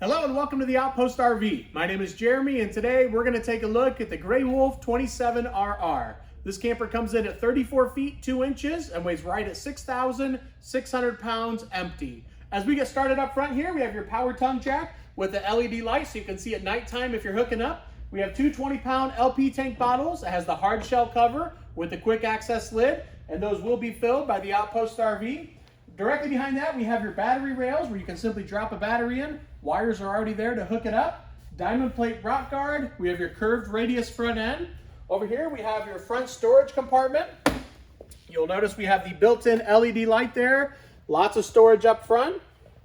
Hello and welcome to the Outpost RV. My name is Jeremy and today we're going to take a look at the Gray Wolf 27RR. This camper comes in at 34 feet 2 inches and weighs right at 6,600 pounds empty. As we get started up front here, we have your power tongue jack with the LED light so you can see at nighttime if you're hooking up. We have two 20-pound LP tank bottles. It has the hard shell cover with the quick access lid, and those will be filled by the Outpost RV. Directly behind that, we have your battery rails where you can simply drop a battery in. Wires are already there to hook it up. Diamond plate rock guard. We have your curved radius front end. Over here, we have your front storage compartment. You'll notice we have the built-in LED light there. Lots of storage up front.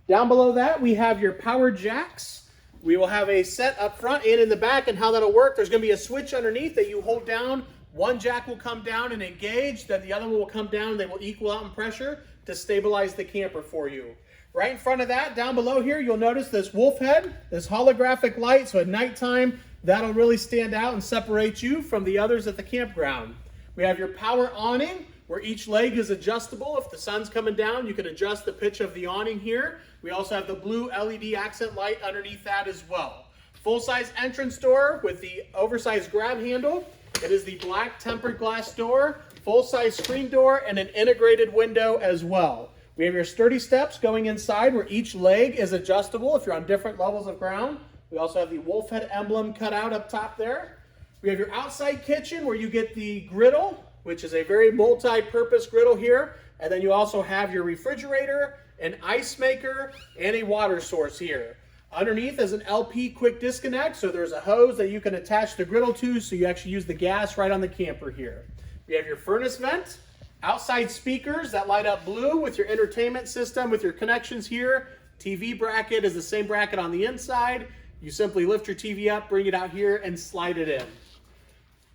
Down below that, we have your power jacks. We will have a set up front and in the back, and how that'll work, there's going to be a switch underneath that you hold down. One jack will come down and engage, then the other one will come down and they will equal out in pressure to stabilize the camper for you. Right in front of that, down below here, you'll notice this wolf head, this holographic light, so at nighttime, that'll really stand out and separate you from the others at the campground. We have your power awning, where each leg is adjustable. If the sun's coming down, you can adjust the pitch of the awning here. We also have the blue LED accent light underneath that as well. Full-size entrance door with the oversized grab handle. It is the black tempered glass door, full-size screen door, and an integrated window as well. We have your sturdy steps going inside where each leg is adjustable if you're on different levels of ground. We also have the wolf head emblem cut out up top there. We have your outside kitchen where you get the griddle, which is a very multi-purpose griddle here. And then you also have your refrigerator, an ice maker, and a water source here. Underneath is an LP quick disconnect, so there's a hose that you can attach the griddle to, so you actually use the gas right on the camper here. We have your furnace vent, outside speakers that light up blue with your entertainment system with your connections here. TV bracket is the same bracket on the inside. You simply lift your TV up, bring it out here, and slide it in.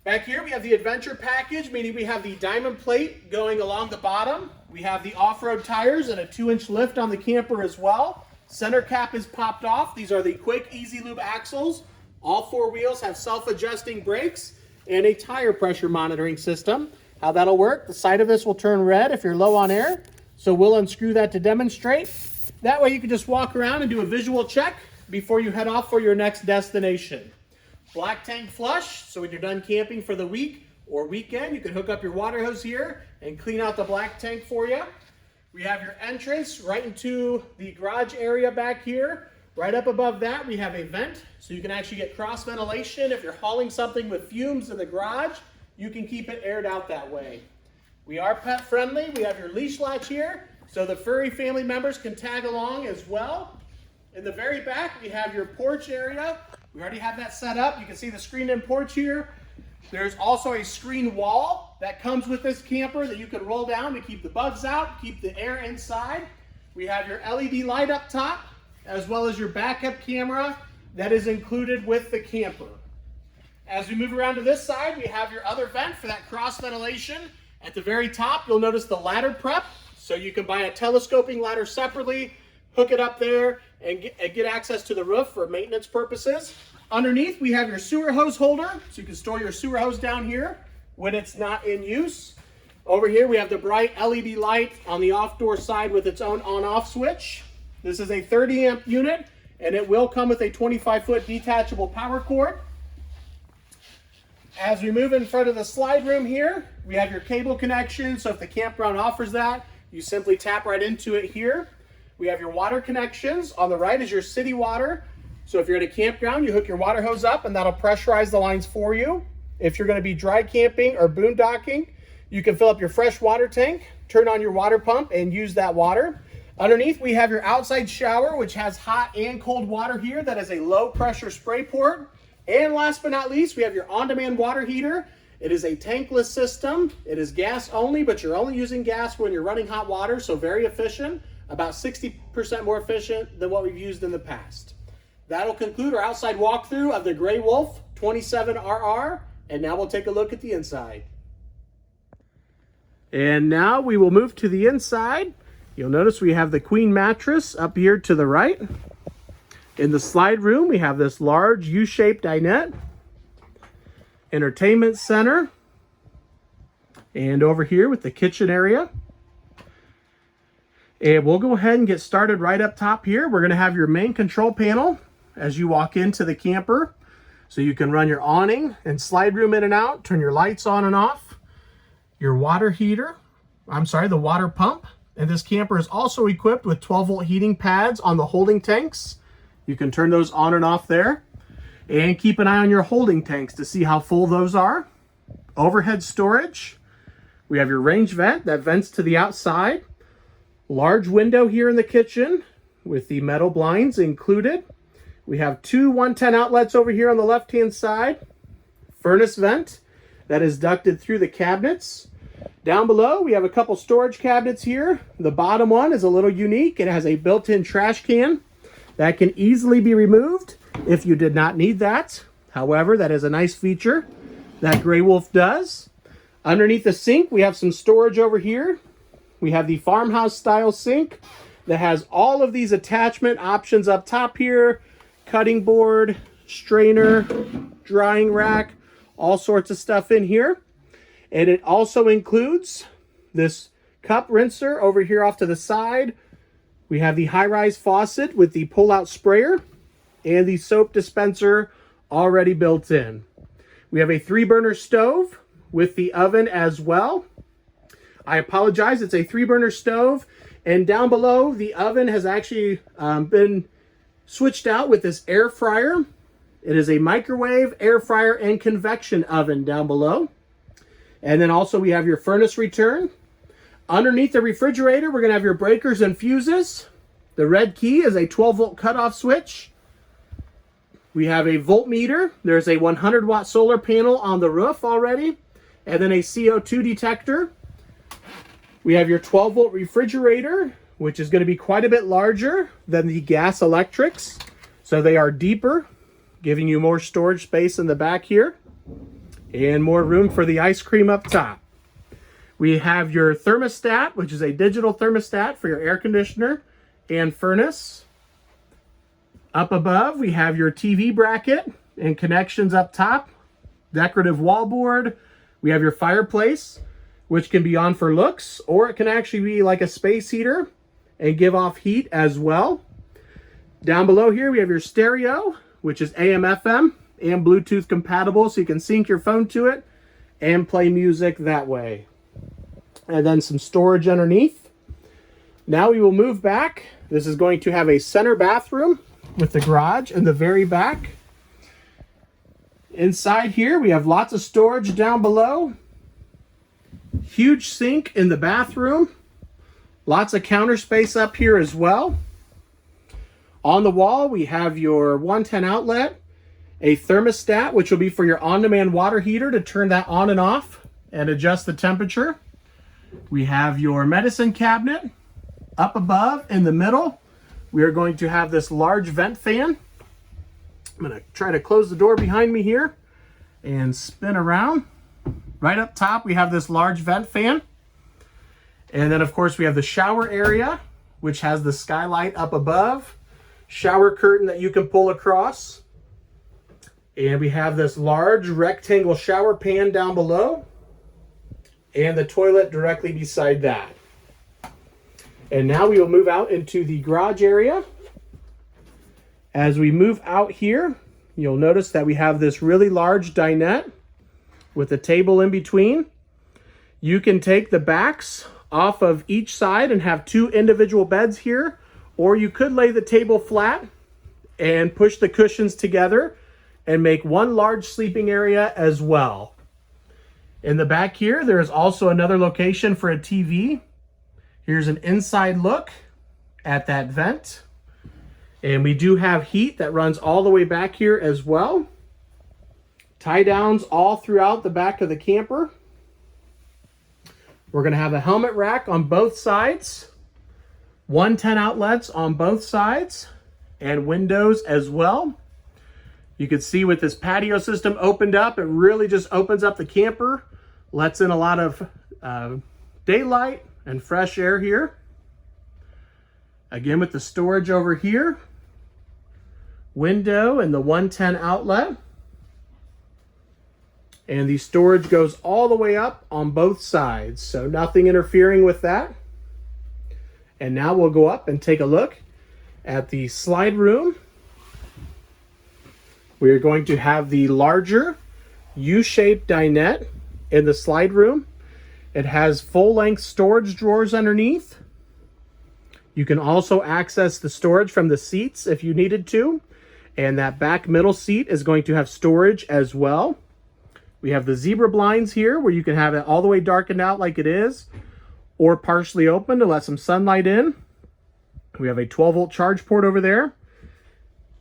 Back here we have the adventure package, meaning we have the diamond plate going along the bottom. We have the off-road tires and a 2-inch lift on the camper as well. Center cap is popped off. These are the quick easy lube axles. All 4 wheels have self-adjusting brakes and a tire pressure monitoring system. How that'll work, the side of this will turn red if you're low on air. So we'll unscrew that to demonstrate. That way you can just walk around and do a visual check before you head off for your next destination. Black tank flush, so when you're done camping for the week or weekend, you can hook up your water hose here and clean out the black tank for you. We have your entrance right into the garage area back here. Right up above that, we have a vent, so you can actually get cross ventilation. If you're hauling something with fumes in the garage, you can keep it aired out that way. We are pet friendly. We have your leash latch here, so the furry family members can tag along as well. In the very back, we have your porch area. We already have that set up. You can see the screened-in porch here. There's also a screen wall that comes with this camper that you can roll down to keep the bugs out, keep the air inside. We have your LED light up top, as well as your backup camera that is included with the camper. As we move around to this side, we have your other vent for that cross ventilation. At the very top, you'll notice the ladder prep. So you can buy a telescoping ladder separately, hook it up there, and get access to the roof for maintenance purposes. Underneath, we have your sewer hose holder, so you can store your sewer hose down here when it's not in use. Over here, we have the bright LED light on the off-door side with its own on-off switch. This is a 30-amp unit, and it will come with a 25-foot detachable power cord. As we move in front of the slide room here, we have your cable connection, so if the campground offers that, you simply tap right into it here. We have your water connections. On the right is your city water. So if you're at a campground, you hook your water hose up and that'll pressurize the lines for you. If you're going to be dry camping or boondocking, you can fill up your fresh water tank, turn on your water pump, and use that water. Underneath, we have your outside shower, which has hot and cold water here. That is a low pressure spray port. And last but not least, we have your on-demand water heater. It is a tankless system. It is gas only, but you're only using gas when you're running hot water, so very efficient. About 60% more efficient than what we've used in the past. That'll conclude our outside walkthrough of the Gray Wolf 27RR, and now we'll take a look at the inside. And now we will move to the inside. You'll notice we have the queen mattress up here to the right. In the slide room, we have this large U-shaped dinette, entertainment center, and over here with the kitchen area. And we'll go ahead and get started right up top here. We're going to have your main control panel. as you walk into the camper. So you can run your awning and slide room in and out, turn your lights on and off, your water heater, the water pump. And this camper is also equipped with 12-volt heating pads on the holding tanks. You can turn those on and off there. And keep an eye on your holding tanks to see how full those are. Overhead storage. We have your range vent that vents to the outside. Large window here in the kitchen with the metal blinds included. We have two 110 outlets over here on the left-hand side. Furnace vent that is ducted through the cabinets. Down below, we have a couple storage cabinets here. The bottom one is a little unique. It has a built-in trash can that can easily be removed if you did not need that. However, that is a nice feature that Grey Wolf does. Underneath the sink, we have some storage over here. We have the farmhouse style sink that has all of these attachment options up top here. Cutting board, strainer, drying rack, all sorts of stuff in here. And it also includes this cup rinser over here off to the side. We have the high-rise faucet with the pull-out sprayer and the soap dispenser already built in. We have a 3-burner stove with the oven as well. I apologize, it's a 3-burner stove. And down below, the oven has actually been switched out with this air fryer. It is a microwave, air fryer, and convection oven down below. And then also we have your furnace return. Underneath the refrigerator, we're going to have your breakers and fuses. The red key is a 12-volt cutoff switch. We have a voltmeter. There's a 100-watt solar panel on the roof already. And then a CO2 detector. We have your 12-volt refrigerator, which is going to be quite a bit larger than the gas electrics. So they are deeper, giving you more storage space in the back here. And more room for the ice cream up top. We have your thermostat, which is a digital thermostat for your air conditioner and furnace. Up above, we have your TV bracket and connections up top. Decorative wallboard. We have your fireplace, which can be on for looks, or it can actually be like a space heater and give off heat as well. Down below here, we have your stereo, which is AM, FM, and Bluetooth compatible, so you can sync your phone to it and play music that way. And then some storage underneath. Now we will move back. This is going to have a center bathroom with the garage in the very back. Inside here, we have lots of storage down below. Huge sink in the bathroom. Lots of counter space up here as well. On the wall, we have your 110 outlet, a thermostat, which will be for your on-demand water heater to turn that on and off and adjust the temperature. We have your medicine cabinet. Up above in the middle, we are going to have this large vent fan. I'm going to try to close the door behind me here and spin around. Right up top, we have this large vent fan. And then, of course, we have the shower area, which has the skylight up above. Shower curtain that you can pull across. And we have this large rectangle shower pan down below. And the toilet directly beside that. And now we will move out into the garage area. As we move out here, you'll notice that we have this really large dinette with a table in between. You can take the backs off of each side and have two individual beds here, or you could lay the table flat and push the cushions together and make one large sleeping area as well. In the back here, there is also another location for a TV. Here's an inside look at that vent. And we do have heat that runs all the way back here as well. Tie downs all throughout the back of the camper. We're going to have a helmet rack on both sides. 110 outlets on both sides. And windows as well. You can see with this patio system opened up, it really just opens up the camper. Lets in a lot of daylight and fresh air here. Again with the storage over here. Window and the 110 outlet. And the storage goes all the way up on both sides, so nothing interfering with that. And now we'll go up and take a look at the slide room. We are going to have the larger U-shaped dinette in the slide room. It has full-length storage drawers underneath. You can also access the storage from the seats if you needed to. And that back middle seat is going to have storage as well. We have the zebra blinds here where you can have it all the way darkened out like it is, or partially open to let some sunlight in. We have a 12-volt charge port over there.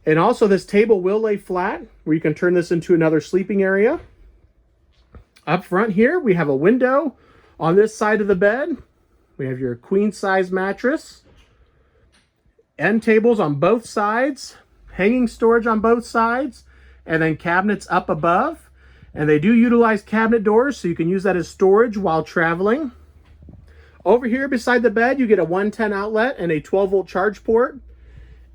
And also this table will lay flat where you can turn this into another sleeping area. Up front here, we have a window on this side of the bed. We have your queen size mattress. End tables on both sides. Hanging storage on both sides. And then cabinets up above. And they do utilize cabinet doors, so you can use that as storage while traveling. Over here beside the bed, you get a 110 outlet and a 12-volt charge port.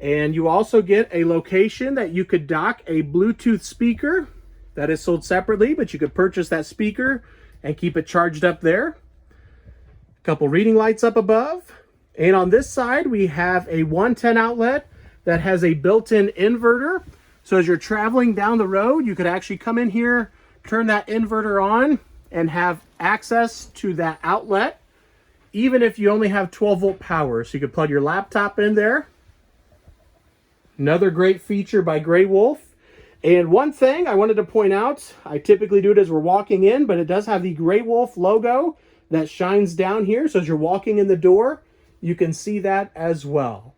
And you also get a location that you could dock a Bluetooth speaker. That is sold separately, but you could purchase that speaker and keep it charged up there. A couple reading lights up above. And on this side, we have a 110 outlet that has a built-in inverter. So as you're traveling down the road, you could actually come in here, turn that inverter on, and have access to that outlet, even if you only have 12-volt power. So you could plug your laptop in there. Another great feature by Grey Wolf. And one thing I wanted to point out, I typically do it as we're walking in, but it does have the Grey Wolf logo that shines down here. So as you're walking in the door, you can see that as well.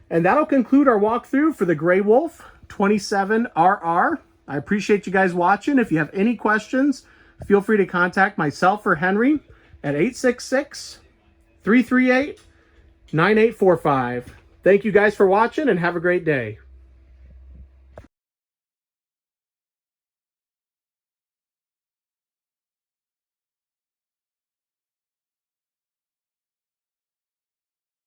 And that'll conclude our walkthrough for the Grey Wolf 27RR. I appreciate you guys watching. If you have any questions, feel free to contact myself or Henry at 866-338-9845. Thank you guys for watching and have a great day.